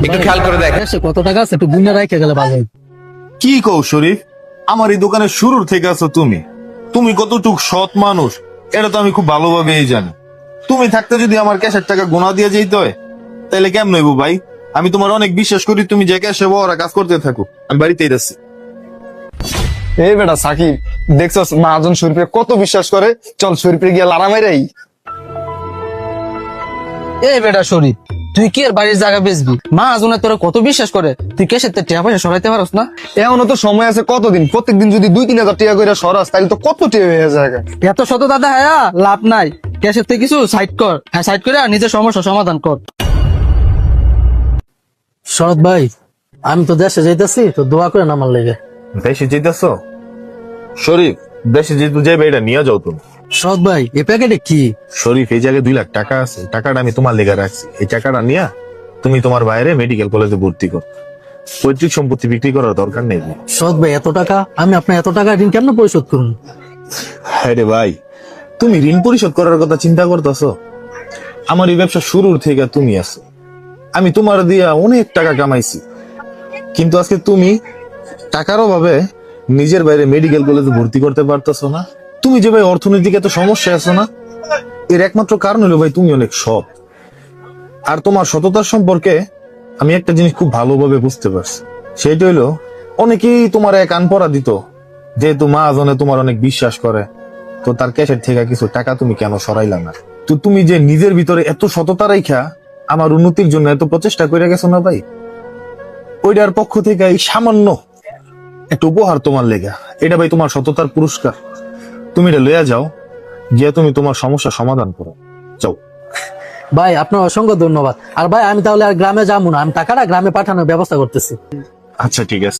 একটু খেয়াল করে দেখ। কত টাকা আছে একটু গুণে রাখে গেলে ভালো হয়। কি কও শরীফ, আমার এই দোকানের শুরুর থেকে আছো তুমি। তুমি কতটুক সৎ মানুষ এটা তো আমি খুব ভালোভাবেই জানি। তুমি থাকতে যদি আমার ক্যাশের টাকা গোনা দিয়ে যেতে হয় তাহলে কেমন হইব ভাই? আমি তোমার অনেক বিশ্বাস করি, তুমি যে ক্যাশে ওরা কাজ করতে থাকো, আমি বাড়িতেই যাচ্ছি। এই বেটা সাকিব, দেখছস মহাজন শরীফে কত বিশ্বাস করে, চল শরীফে গিয়ে লারা মেরাই। এই বেটা শরীফ, তুই কি এর বাড়ির জায়গা বেচবি? মা আজনে তোরা কত বিশ্বাস করে, তুই কেসের টাকা পয়সা সরাইতে পারস না? এমনও তো সময় আছে কতদিন, প্রত্যেকদিন যদি 2-3 হাজার টাকা করে সরাস তাহলে তো কত টাকা হয়ে যায়। এত শত দাদা হ্যাঁ লাভ নাই, ক্যাশের থেকে কিছু সাইড কর, হ্যাঁ সাইড করে আর নিজের সমস্যা সমাধান কর। শরৎ ভাই, আমি তো দেশে যাইতেছি, তো দোয়া করে আমার লেগে। দেশে যেতেছ শরীফ? দেশে যেহেতু যাইবে এটা নিয়ে যাও তুমি। শরৎ ভাই, এই প্যাকেটে কি? শরীফ, এই জায়গায় 2 লাখ টাকা আছে, টাকাটা আমি তোমার লেগে রাখছি। এই টাকাটা নিয়ে তুমি তোমার বাইরে মেডিকেল কলেজে ভর্তি কর। পৈতৃক সম্পত্তি বিক্রি করার দরকার নেই। শরৎ ভাই, এত টাকা আমি আপনার এত টাকা ঋণ কেমন পরিশোধ করুন? হ্যাঁ রে ভাই, তুমি ঋণ পরিশোধ করার কথা চিন্তা করতেছো? আমার এই ব্যবসা শুরুর থেকে তুমি আছো, আমি তোমার দিয়া অনেক টাকা কামাইছি, কিন্তু আজকে তুমি টাকার অভাবে নিজের বাইরে মেডিকেল কলেজে ভর্তি করতে পারতেছো না। তুমি যে ভাই অর্থনৈতিক এত সমস্যা আছো না, এর একমাত্র কারণ হলো ভাই তুমি অনেক সৎ। আর তোমার সততার সম্পর্কে আমি একটা জিনিস খুব ভালোভাবে বুঝতে পারছি, সেটা হইলো অনেকেই তোমার এক কান পরা দিত, যেহেতু মা আজনে তোমার অনেক বিশ্বাস করে, তো তার ক্যাশের থেকে কিছু টাকা তুমি কেন সরাইলা না? তো তুমি যে নিজের ভিতরে এত সততা রাইখা আমার উন্নতির জন্য এত প্রচেষ্টা করে গেছো না ভাই, ওইটার পক্ষ থেকে এই সামান্য একটা উপহার তোমার লেগা, এটা ভাই তোমার সততার পুরস্কার। তুমি এটা লইয়া যাও, গিয়ে তুমি তোমার সমস্যা সমাধান করো, যাও। ভাই আপনার অসংখ্য ধন্যবাদ। আর ভাই আমি তাহলে আর গ্রামে যাবো না, আমি টাকাটা গ্রামে পাঠানোর ব্যবস্থা করতেছি। আচ্ছা ঠিক আছে।